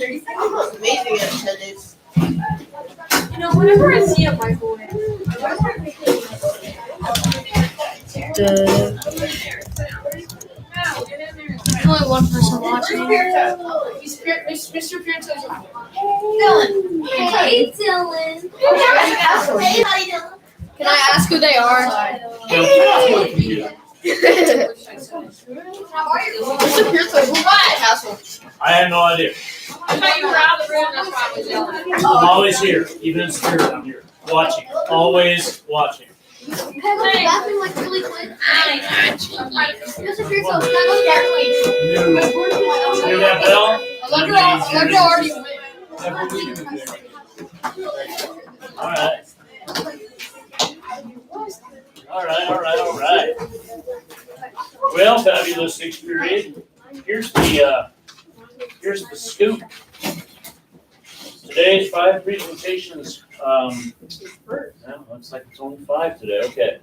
I'm amazing at tennis. Whenever I see a microwave, there's only one person watching. Mr. Pierce. Hey, Dylan. Can I ask who they are? Mr. Pierce, what? I have no idea. I thought you were out of the room. That's why I was yelling. I'm always here, even in spirit. I'm here, watching, always watching. Can I go to the bathroom like really quick? Mr. Pierce, can I go to the bathroom? Hear that bell? Alegra already went. All right. All right. Well, fabulous sixth period. Here's the scoop. Today's 5 presentations. Looks like it's only 5 today. Okay.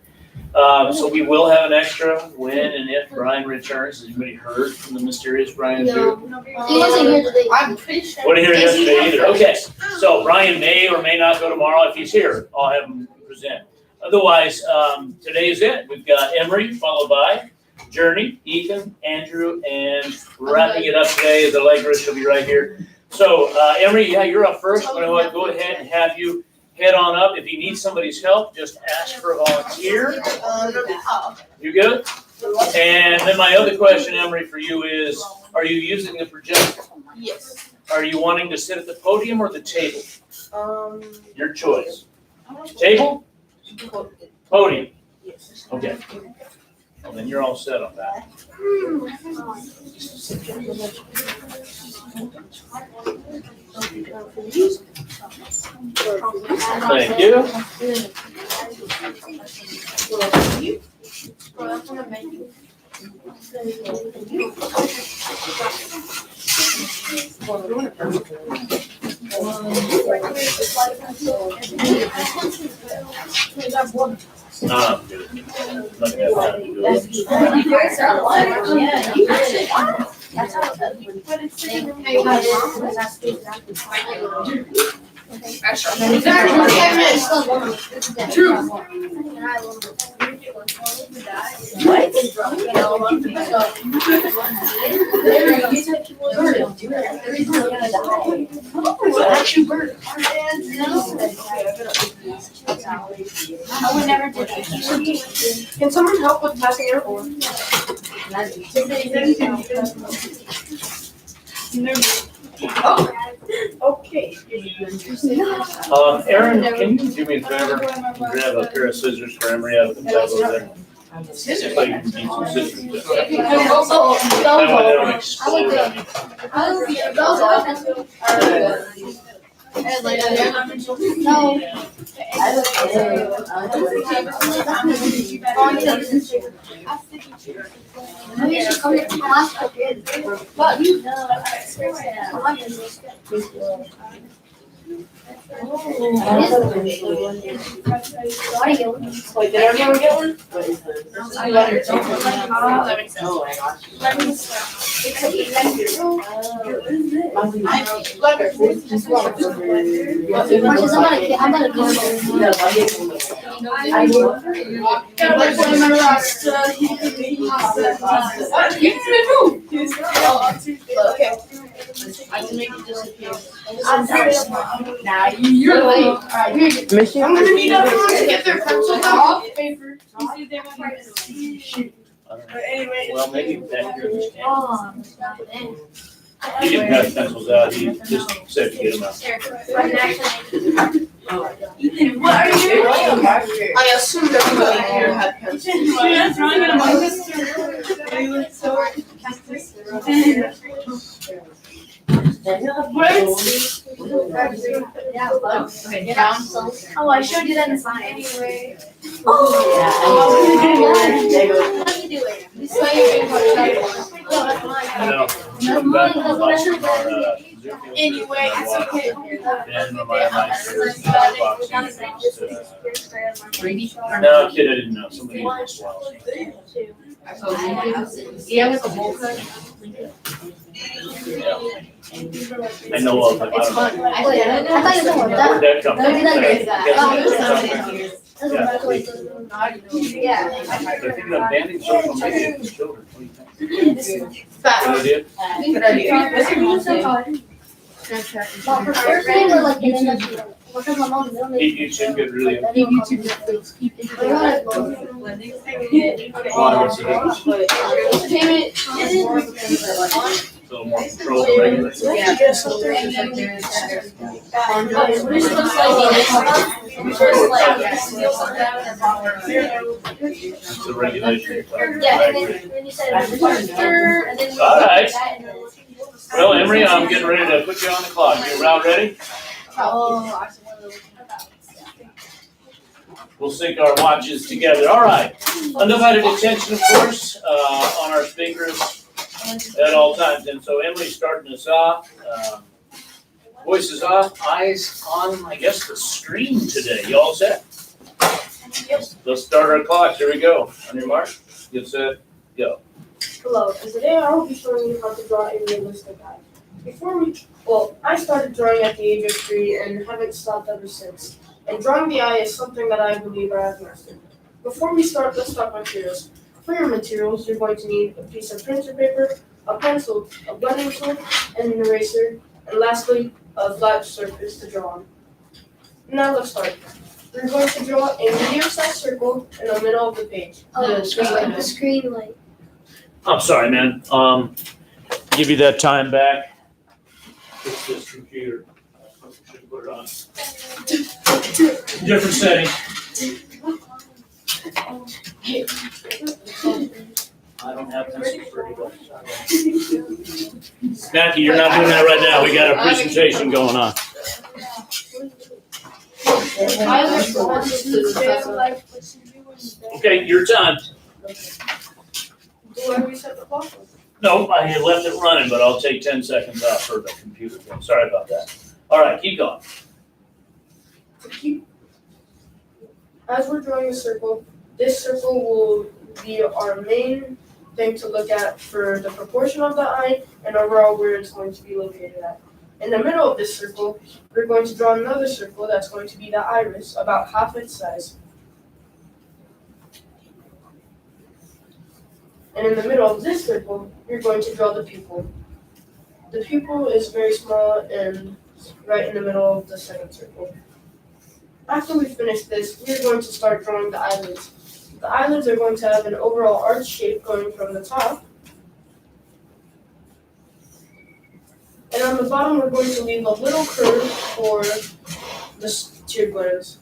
So we will have an extra when and if Bryan returns. Has anybody heard from the mysterious Bryan too? He wasn't here today. I'm pretty sure. Wasn't here yesterday either. Okay. So Bryan may or may not go tomorrow. If he's here, I'll have him present. Otherwise, today is it. We've got Emre followed by Journey, Ethan, Andrew, and wrapping it up today is Alegra. She'll be right here. So, Emre, yeah, you're up first. I'm going to go ahead and have you head on up. If you need somebody's help, just ask for a volunteer. You good? And then my other question, Emre, for you is, are you using the projector? Yes. Are you wanting to sit at the podium or the table? Your choice. Table? Podium. Yes. Okay. Well, then you're all set on that. Thank you. I'm good. Not gonna have time to do it. I would never do that. Can someone help with passing airborne? Okay. Aaron, can you do me a favor? Grab a pair of scissors for Emre out of the table there. See if I can get some scissors. That way they don't explode on you. Maybe you should come here to class. Wait, did everyone get one? I'm gonna go. I can make it disappear. Nah, you're late. I'm gonna need everyone to get their pencils out. Anyway. Well, maybe back here in this camp. Oh, He didn't have pencils out, he just said to get them out. Ethan, what are you doing? I assumed everybody here had pencils. Oh, I showed you that in science. Anyway. Oh, What are you doing? I know. Back on the bus from our, Anyway, it's okay. Ben, my no, kid, I didn't know. Somebody was swallowing. Yeah, with the whole cut. I know of them. It's fun. Wait, I thought you were talking about Where'd that come from? No, we don't Okay. do that. Yeah. Yeah. They're thinking of banning social media for children. What do you think? Fat. Good idea? Good idea. But for first name or like initial? Because my mom's middle name. YouTube get really. Well, What's the difference? So more control than regular. It's a regulation. Yeah, and then you said and then. All right. Well, Emre, I'm getting ready to put you on the clock. You around ready? We'll sync our watches together. All right. Undivided attention, of course, on our speakers at all times. And so Emre's starting us off. Voice is off, eyes on, I guess, the screen today. You all set? Let's start our clocks. Here we go. On your mark, get set, go. Hello, and today I will be showing you how to draw a realistic eye. I started drawing at the age of 3 and haven't stopped ever since. And drawing the eye is something that I believe I have mastered. Before we start, let's talk materials. For your materials, you're going to need a piece of printer paper, a pencil, a blending tool, and an eraser, and lastly, a flat surface to draw on. Now let's start. We're going to draw a medium-sized circle in the middle of the page. The screen light. I'm sorry, man. Give you that time back. Fix this computer. Should put it on. Different setting. I don't have pencils for anybody. Matthew, you're not doing that right now. We got a presentation going on. Okay, your time. Do I reset the clock? No, I had left it running, but I'll take 10 seconds off for the computer thing. Sorry about that. All right, keep going. As we're drawing a circle, this circle will be our main thing to look at for the proportion of the eye and overall where it's going to be located at. In the middle of this circle, we're going to draw another circle that's going to be the iris, about half its size. And in the middle of this circle, you're going to draw the pupil. The pupil is very small and right in the middle of the second circle. After we finish this, we're going to start drawing the eyelids. The eyelids are going to have an overall arch shape going from the top. And on the bottom, we're going to leave a little curve for the tear glands.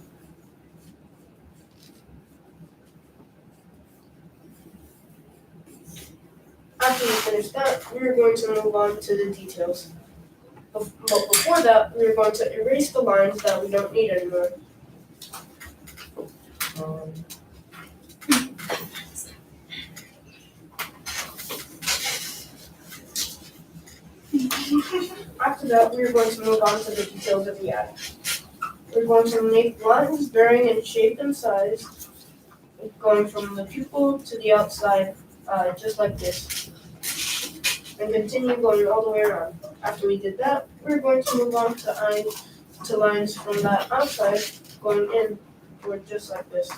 After we finish that, we're going to move on to the details. But before that, we're going to erase the lines that we don't need anymore. After that, we're going to move on to the details of the eye. We're going to make lines varying in shape and size, going from the pupil to the outside, just like this. And continue going all the way around. After we did that, we're going to move on to lines from that outside going in, or just like this.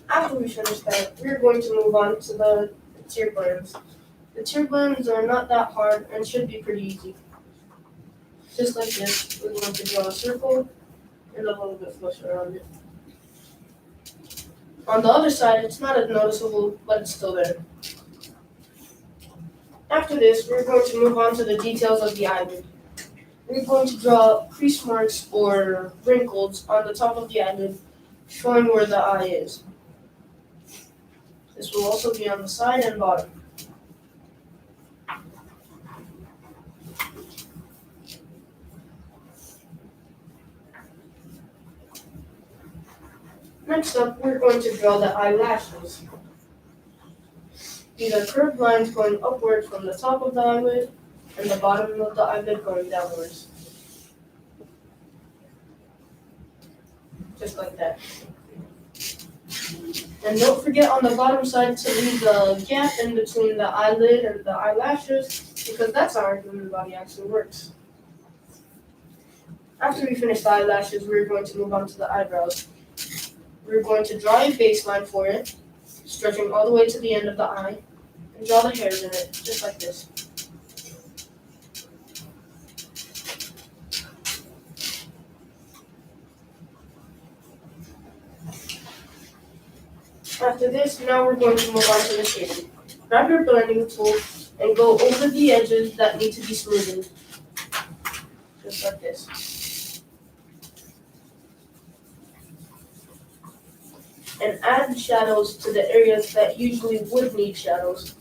After we finish that, we're going to move on to the tear glands. The tear glands are not that hard and should be pretty easy. Just like this, we're going to draw a circle and a little bit flush around it. On the other side, it's not as noticeable, but it's still there. After this, we're going to move on to the details of the eyelid. We're going to draw crease marks or wrinkles on the top of the eyelid, showing where the eye is. This will also be on the side and bottom. Next up, we're going to draw the eyelashes. These are curved lines going upward from the top of the eyelid and the bottom of the eyelid going downwards. Just like that. And don't forget on the bottom side to leave the gap in between the eyelid and the eyelashes, because that's how our human body actually works. After we finish the eyelashes, we're going to move on to the eyebrows. We're going to draw a baseline for it, stretching all the way to the end of the eye, and draw the hairs in it, just like this. After this, now we're going to move on to the shading. Grab your blending tool and go over the edges that need to be smoothened. Just like this. And add shadows to the areas that usually would need shadows.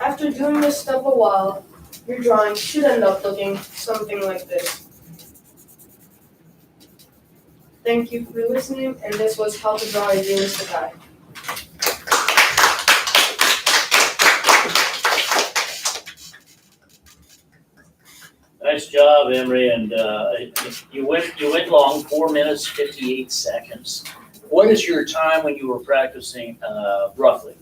After doing this step a while, your drawing should end up looking something like this. Thank you for listening, and this was How to Draw a Realistic Eye. Nice job, Emre, and you went long, 4 minutes 58 seconds. What is your time when you were practicing, roughly?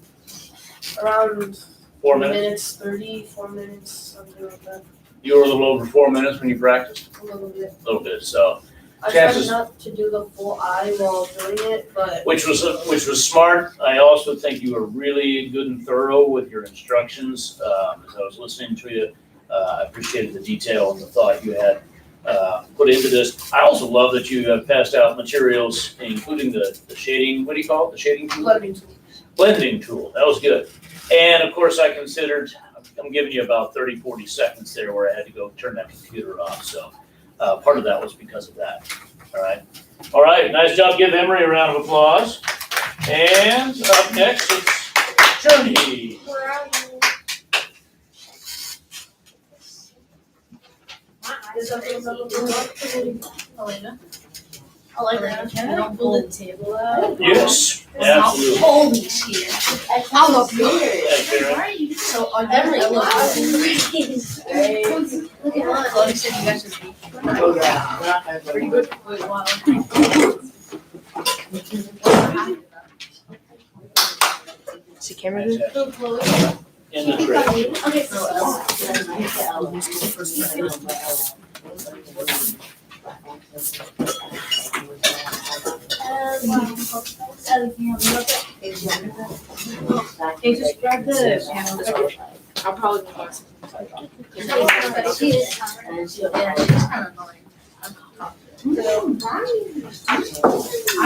Around 4 minutes. 4 minutes, something like that. You were a little over 4 minutes when you practiced. A little bit. A little bit. So, I chances- tried not to do the full eye while doing it, but which was smart. I also think you were really good and thorough with your instructions. As I was listening to you, I appreciated the detail and the thought you had put into this. I also love that you have passed out materials, including the shading. What do you call it? The shading tool. Blending tool. That was good. And of course, I considered. I'm giving you about 30, 40 seconds there where I had to go turn that computer off. So part of that was because of that. All right. All right. Nice job. Give Emre a round of applause. And up next, it's Journey. Where are you? Alegra, can you don't pull the table out? Yes, absolutely. Holy shit. I'm up here. Thanks, Aaron. Why are you so ugly? Chloe said you guys should be pretty good. Wait, wow. Is the camera In the tray. Okay, Hey, just grab the camera. I'll probably be back. I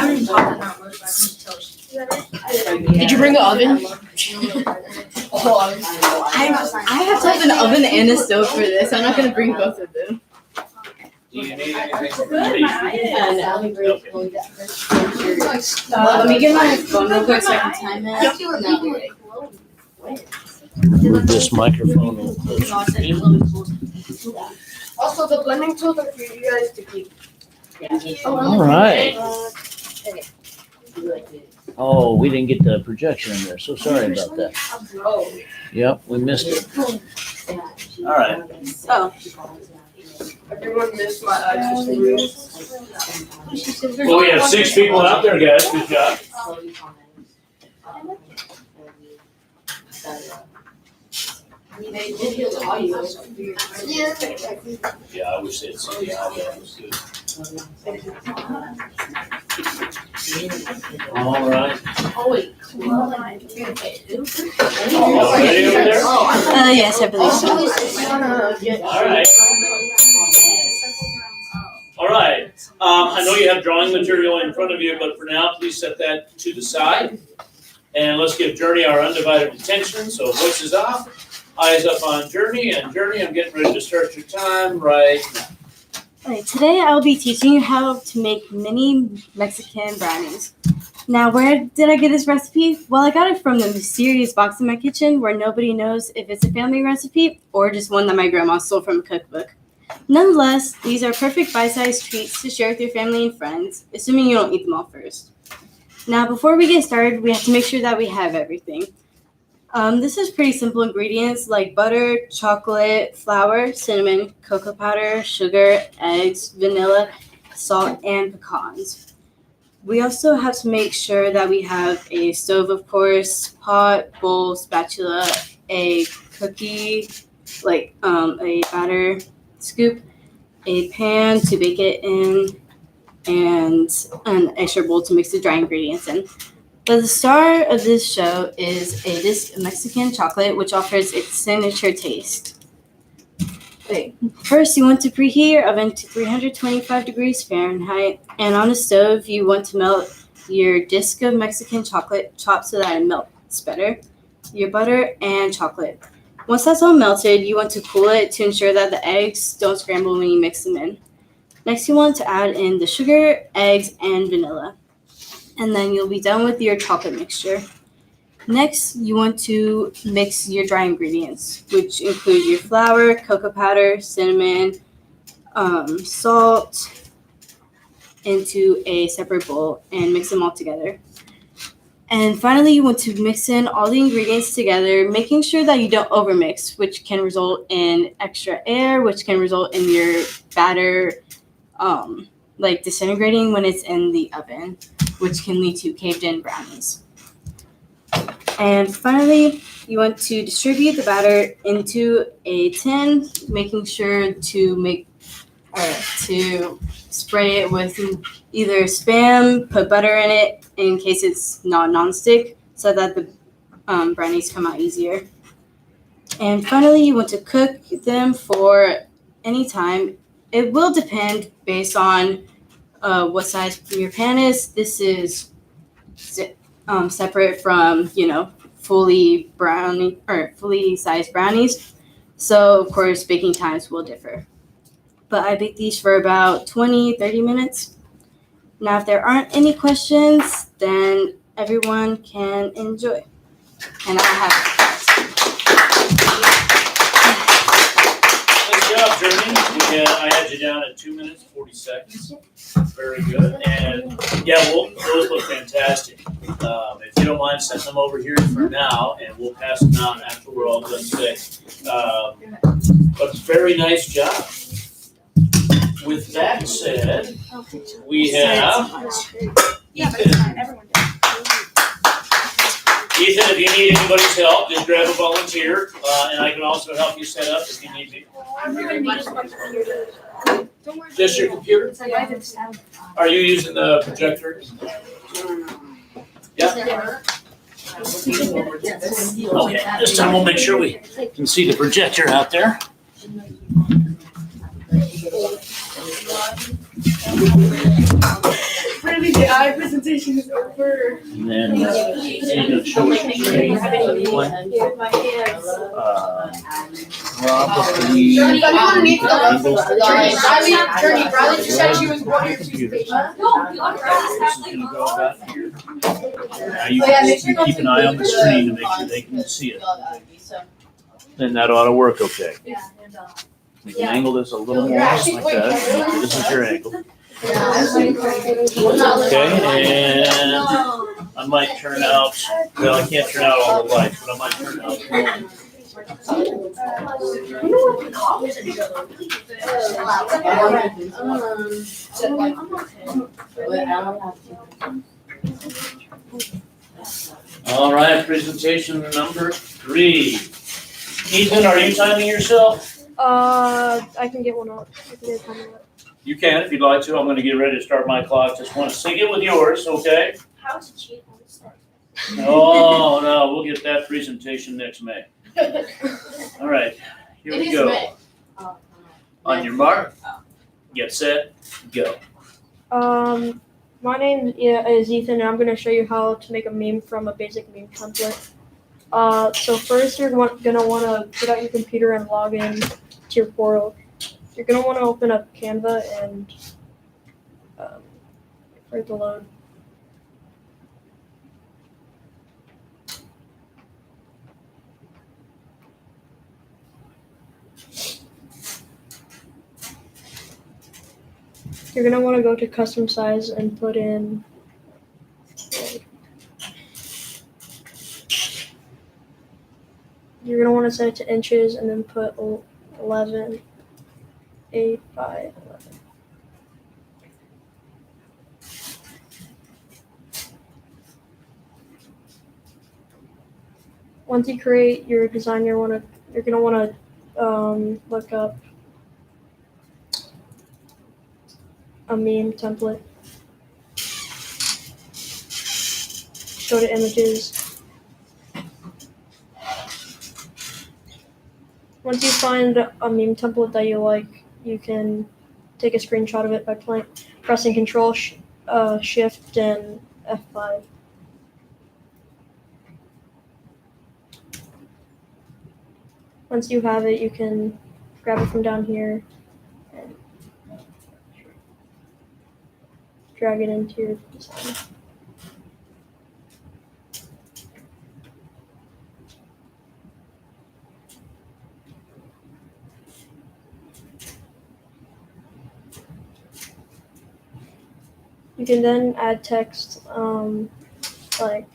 don't even talk that much, but I can tell she. Did you bring an oven? I have to have an oven and a stove for this. I'm not gonna bring both of them. Do you need anything? Let me get my phone real quick so I can time it. Move this microphone a little closer. also the blending tools are for you guys to keep. All right. Oh, we didn't get the projection in there, so sorry about that. Oh. Yep, we missed it. All right. Oh. Everyone missed my eyes. Well, we have 6 people out there, guys. Good job. Yeah, I wish they'd seen the audio. That was good. All right. Oh, wait. Y'all ready over there? Yes, I believe so. All right. All right. I know you have drawing material in front of you, but for now, please set that to the side. And let's give Journey our undivided attention. So voices off, eyes up on Journey. And Journey, I'm getting ready to start your time right now. Okay, today I'll be teaching you how to make mini Mexican brownies. Now, where did I get this recipe? Well, I got it from the mysterious box in my kitchen where nobody knows if it's a family recipe or just one that my grandma stole from a cookbook. Nonetheless, these are perfect bite-sized treats to share with your family and friends, assuming you don't eat them all first. Now, before we get started, we have to make sure that we have everything. This is pretty simple ingredients like butter, chocolate, flour, cinnamon, cocoa powder, sugar, eggs, vanilla, salt, and pecans. We also have to make sure that we have a stove, of course, pot, bowl, spatula, a cookie, a batter scoop, a pan to bake it in, and an extra bowl to mix the dry ingredients in. But the star of this show is a disc of Mexican chocolate, which offers its signature taste. First, you want to preheat your oven to 325 degrees Fahrenheit, and on the stove, you want to melt your disc of Mexican chocolate chopped so that it melts better, your butter, and chocolate. Once that's all melted, you want to cool it to ensure that the eggs don't scramble when you mix them in. Next, you want to add in the sugar, eggs, and vanilla. And then you'll be done with your chocolate mixture. Next, you want to mix your dry ingredients, which include your flour, cocoa powder, cinnamon, salt, into a separate bowl and mix them all together. And finally, you want to mix in all the ingredients together, making sure that you don't overmix, which can result in extra air, which can result in your batter disintegrating when it's in the oven, which can lead to caved-in brownies. And finally, you want to distribute the batter into a tin, making sure to spray it with either Spam, put butter in it in case it's not nonstick, so that the brownies come out easier. And finally, you want to cook them for any time. It will depend based on what size your pan is. This is separate from, fully sized brownies. So, of course, baking times will differ. But I bake these for about 20-30 minutes. Now, if there aren't any questions, then everyone can enjoy. And I have Good job, Journey. I had you down at 2 minutes, 40 seconds. Very good. And those look fantastic. If you don't mind, send them over here for now, and we'll pass them out after we're all done today. But very nice job. With that said, we have Ethan. Ethan, if you need anybody's help, just grab a volunteer, and I can also help you set up if you need me. Just your computer? Are you using the projector? Yeah? Okay, this time we'll make sure we can see the projector out there. Really, the eye presentation is over. And then you can show us your screen. With my hands. Probably. Journey, everyone needs to go. Journey, Bryan just said she was one of your two patients. Now you can keep an eye on the screen to make sure they can see it. Then that ought to work okay. We can angle this a little more like that. This is your angle. Okay, and I might turn out, well, I can't turn out all the lights, but I might turn out. All right, presentation number 3. Ethan, are you timing yourself? I can get one up. You can if you'd like to. I'm going to get ready to start my clock. Just want to sync it with yours, okay? How to cheat on the start. Oh, no, we'll get that presentation next May. All right, here we go. On your mark, get set, go. My name is Ethan, and I'm going to show you how to make a meme from a basic meme template. So first, you're going to want to get out your computer and log in to your portal. You're going to want to open up Canva and wait for it to load. You're going to want to go to custom size and put in you're gonna want to set it to inches and then put 11, 8 by 11. Once you create your design, you're gonna want to look up a meme template. Go to images. Once you find a meme template that you like, you can take a screenshot of it by pressing Control, Shift, and F5. Once you have it, you can grab it from down here and drag it into your design. You can then add text like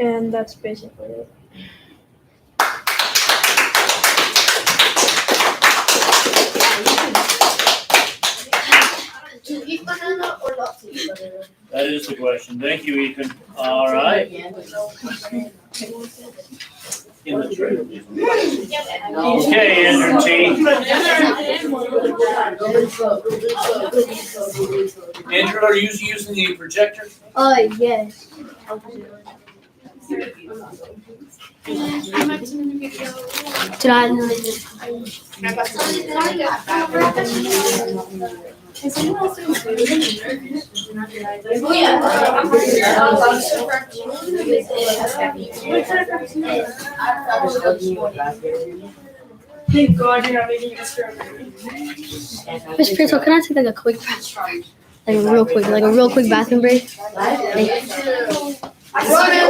and that's basically it. To eat banana or not to eat banana? That is the question. Thank you, Ethan. All right. In the tray. Okay, Andrew T. Andrew, are you using the projector? Yes. Did I? Is anyone else doing food? Oh yeah. Thank God you're not making a strawberry. Miss Prince, can I take like a quick like a real quick bathroom break? Actually,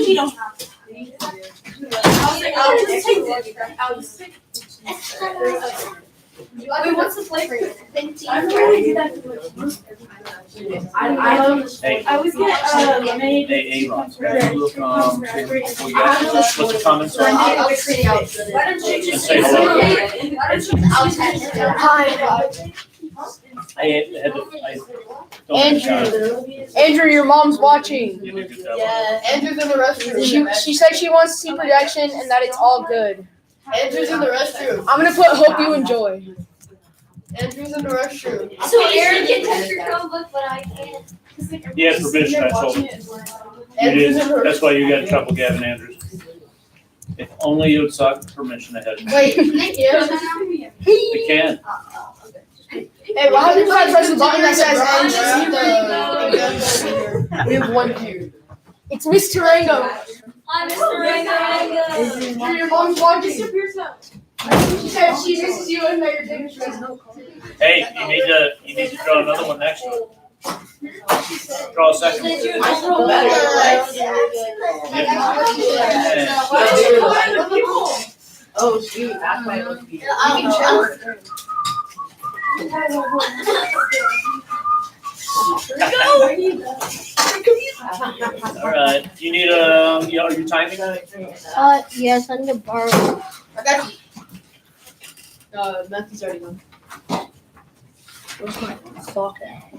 we don't have to. Wait, what's the flavor? Hey, I always get lemonade. hey, Aaron. What's the comments? Why don't you Just just say say hello. Hi. I don't Andrew, your mom's watching. You did a good job. Andrew's in the restroom. She said she wants to see projection and that it's all good. Andrew's in the restroom. I'm gonna put hope you enjoy. Andrew's in the restroom. So Aaron can touch your Chromebook, but I can't. He had permission, I told him. You Andrew's in the did. That's why you got in trouble, Gavin Andrews. If only you had sought permission ahead. Wait, yeah. They can. Hey, why haven't I pressed the button that says Andrew. We have one here. It's Mr. Rango. I'm Mr. Rango. Your mom's watching. She said she misses you and that you're taking stress. Hey, you need to draw another one next one. Draw a second one. I feel better. Oh shoot, that's why it looks beautiful. All right. Do you need are you timing? Yes, I need to borrow. I got you. Matthew's already gone. Where's my clock at?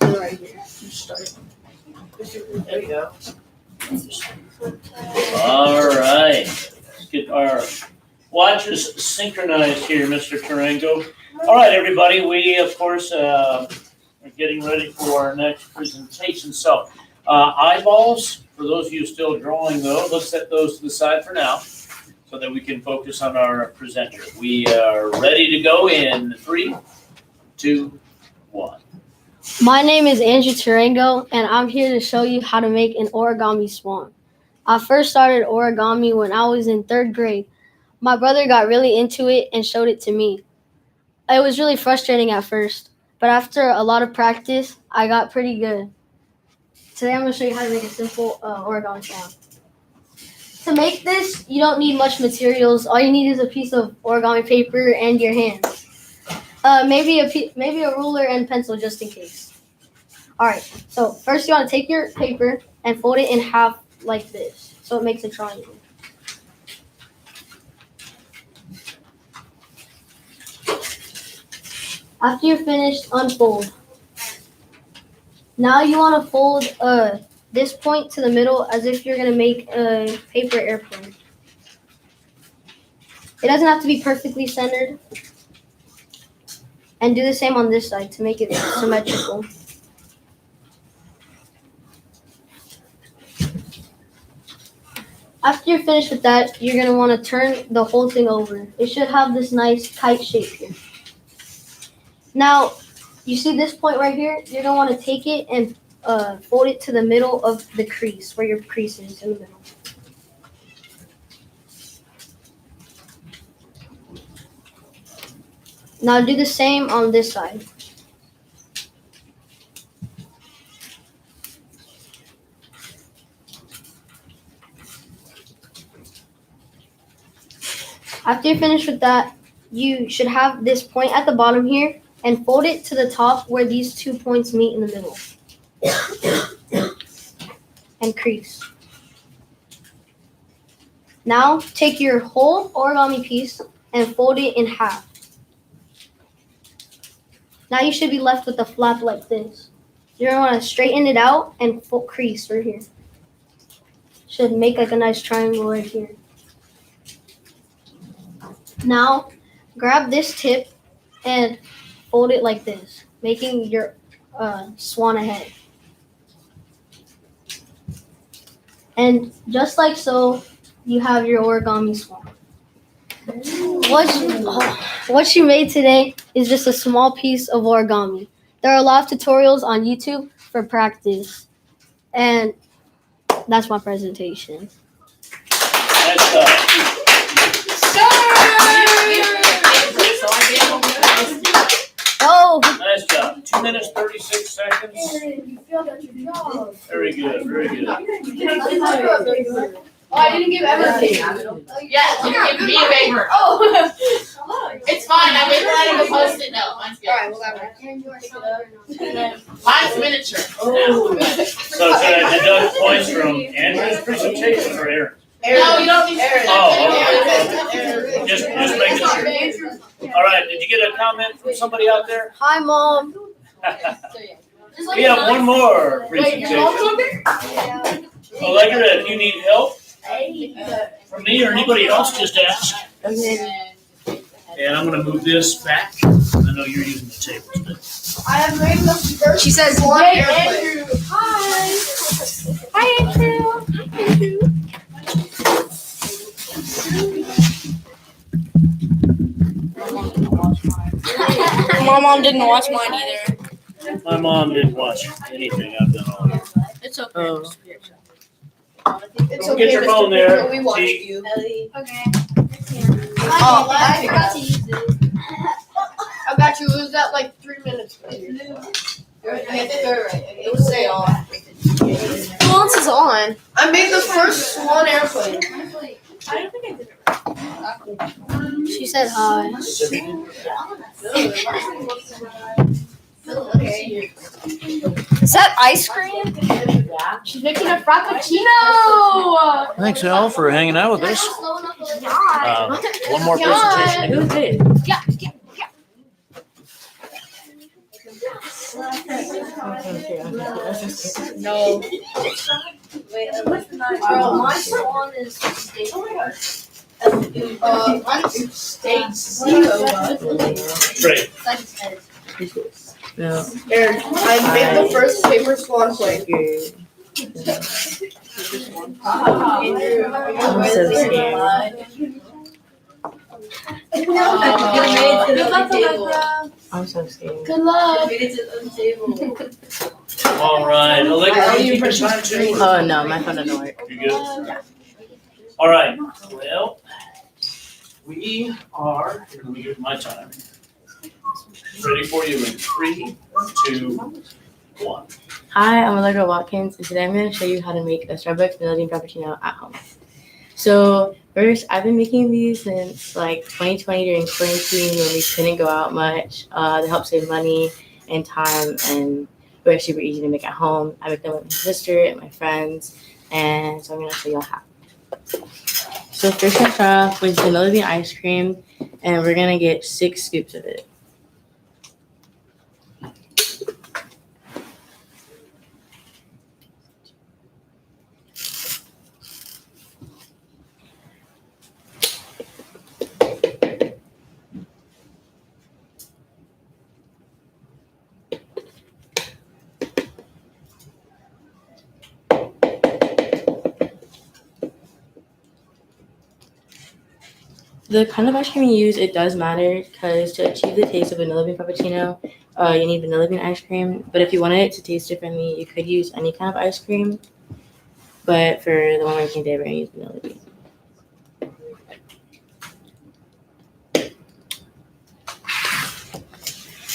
Right here. There we go. All right. Let's get our watches synchronized here, Mr. Tarango. All right, everybody. We, of course, are getting ready for our next presentation. So, eyeballs for For those of you still drawing though, let's set those to the side for now so that we can focus on our presenter. We are ready to go in 3, 2, 1. My name is Andrew Tarango, and I'm here to show you how to make an origami swan. I first started origami when I was in 3rd grade. My brother got really into it and showed it to me. It was really frustrating at first, but after a lot of practice, I got pretty good. Today I'm going to show you how to make a simple origami swan. To make this, you don't need much materials. All you need is a piece of origami paper and your hands. Maybe a ruler and pencil just in case. All right, so first you want to take your paper and fold it in half like this, so it makes a triangle. After you're finished, unfold. Now you want to fold this point to the middle as if you're going to make a paper airplane. It doesn't have to be perfectly centered. And do the same on this side to make it symmetrical. After you're finished with that, you're going to want to turn the whole thing over. It should have this nice kite shape here. Now, you see this point right here? You're going to want to take it and fold it to the middle of the crease, where your crease is in the middle. Now do the same on this side. After you're finished with that, you should have this point at the bottom here and fold it to the top where these 2 points meet in the middle. And crease. Now take your whole origami piece and fold it in half. Now you should be left with a flap like this. You're going to want to straighten it out and crease right here. Should make like a nice triangle right here. Now grab this tip and fold it like this, making your swan a head. And just like so, you have your origami swan. What you made today is just a small piece of origami. There are a lot of tutorials on YouTube for practice. And that's my presentation. Oh! Nice job. 2 minutes, 36 seconds. You failed at your job. Very good, very good. Oh, I didn't give everything. Yeah, you give me a paper. Oh. It's fine, I made that in a post-it note. Mine's good. Alright, well, Mine's miniature. So should I deduct points from Andrew's presentation or Aaron's? No, you don't need to. Oh, just making sure. All right, did you get a comment from somebody out there? Hi, Mom. We have one more presentation. Alegra, if you need help from me or anybody else, just ask. And I'm going to move this back. I know you're using the tables, but I have made the first. She says, one "Hey, airplane. Andrew." Hi, Andrew. My mom didn't watch mine either. my mom didn't watch anything I've done all year. It's okay. It's Get okay, your Mr. phone Pickle, there. we watched See. you. Okay. Oh, I forgot to use it. I got you. It was at like 3 minutes later. It was say on. Who else is on? I made the first swan airplane. I don't think I did it. She said hi. Is that ice cream? She's making a frappuccino. Thanks, Al, for hanging out with us. One more presentation. Who's it? Yeah. No. My swan is Mine's states. Great. Yeah. I made the first paper swan plane. I'm so scared. Good luck, Alegra. I'm so scared. Good luck. All right, Alegra, you keep time too? Oh no, my phone doesn't work. You good? All right, well, we are, here, let me get my time. Ready for you in 3, 2, 1. Hi, I'm Alegra Watkins, and today I'm going to show you how to make a Starbucks vanilla bean frappuccino at home. So first, I've been making these since like 2020 during quarantine when we couldn't go out much to help save money and time, and they're super easy to make at home. I make them with my sister and my friends, and so I'm going to show you how. So first, I start off with vanilla bean ice cream, and we're going to get 6 scoops of it. The kind of ice cream you use, it does matter, because to achieve the taste of vanilla bean frappuccino, you need vanilla bean ice cream. But if you wanted it to taste differently, you could use any kind of ice cream. But for the one we're making today, we're going to use vanilla bean.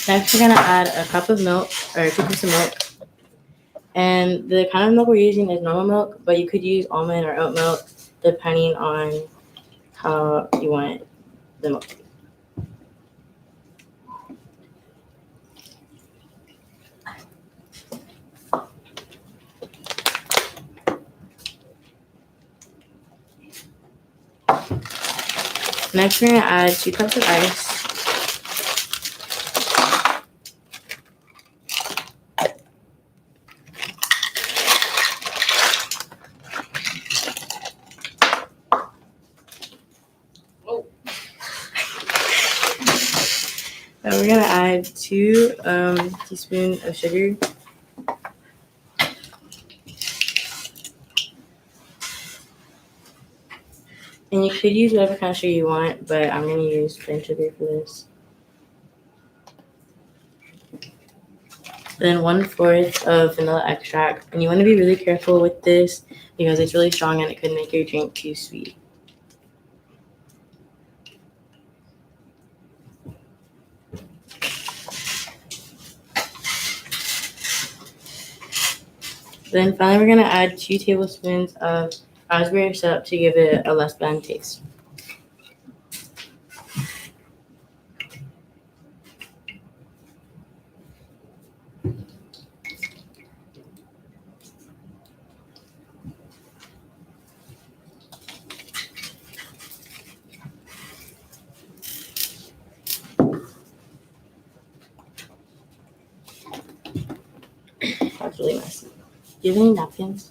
Next, we're going to add a cup of milk, or 2 cups of milk. And the kind of milk we're using is normal milk, but you could use almond or oat milk, depending on how you want the milk to be. Next, we're going to add 2 cups of ice. And we're going to add 2 teaspoons of sugar. And you could use whatever kind of sugar you want, but I'm going to use plain sugar for this. Then 1/4 of vanilla extract. And you want to be really careful with this because it's really strong and it could make your drink too sweet. Then finally, we're going to add 2 tablespoons of raspberry syrup to give it a less bland taste. That's really messy. Do you have any napkins?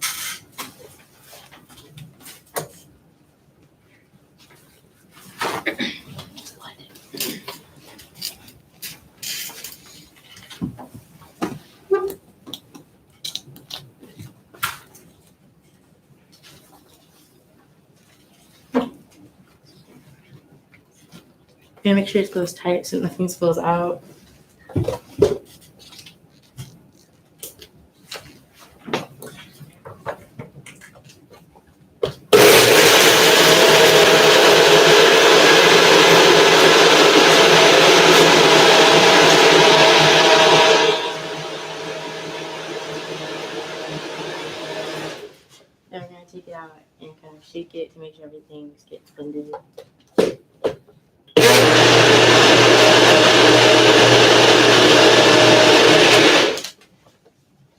You're gonna make sure it goes tight so nothing spills out. Then we're gonna take it out and kind of shake it to make sure everything gets blended.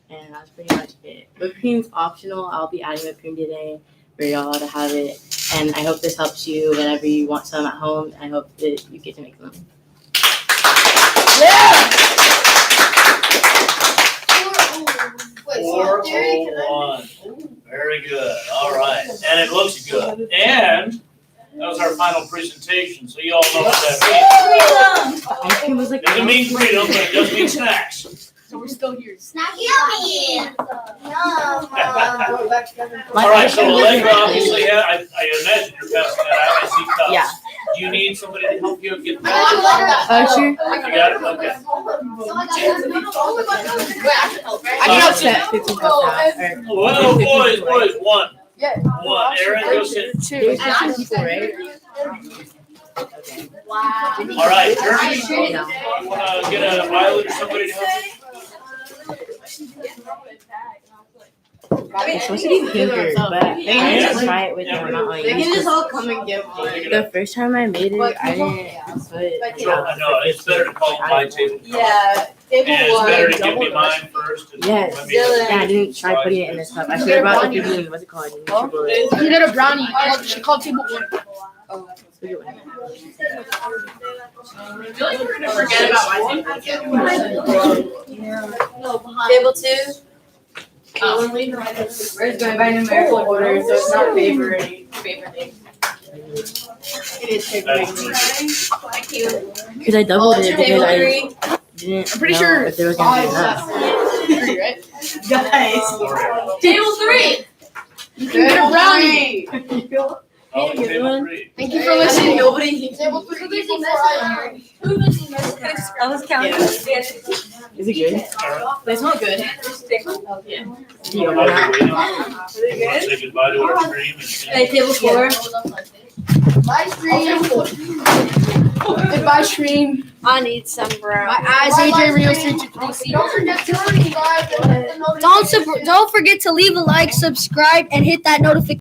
And that's pretty much it. Whipped cream's optional. I'll be adding whipped cream today for y'all to have it. And I hope this helps you whenever you want some at home. I hope that you get to make them. Yeah. 401. Very good. All right. And it looks good. And that was our final presentation. So you all know what that means. Ice cream was like Doesn't mean freedom, but it does mean snacks. So we're still here. Yummy. All right, so Alegra, obviously, yeah, I imagine you're passing that out. I see cups. Yeah. Do you need somebody to help you get that? Sure. You got it? Okay. I can help set 15 cups out. Well, boys, one. Yeah. One. Aaron, go sit. Two. All right, Jeremy, you wanna get a Violet or somebody to help you? It's supposed to be pinker, but they didn't try it with them. They can just all come and get one. The first time I made it, I didn't put. I know, it's better to call my table. Yeah. And it's better to give me mine first. and Yes. let me- Yeah, I didn't try putting it in this cup. I should have brought the people. What's it called? You get a brownie. She called table one. Forget about my Table 2. We're just going by numerical order, so it's not favorite thing. It is favorite. Because I doubled it because I didn't I'm pretty know sure if there was gonna be enough. 3, right? Guys. Table 3. You can get a brownie. Oh, table 3. Thank you for listening. Nobody. Table 3. Who busy messing? Who busy messing? I was counting. Is it good? They smell good. Do you While open you're it? waiting, wanna say goodbye to our stream and- Table 4. Bye, stream. Goodbye, stream. I need some brown. My eyes, AJ Rio 323. Don't forget to subscribe and hit the notification. Don't forget to leave a like, subscribe, and hit that notification.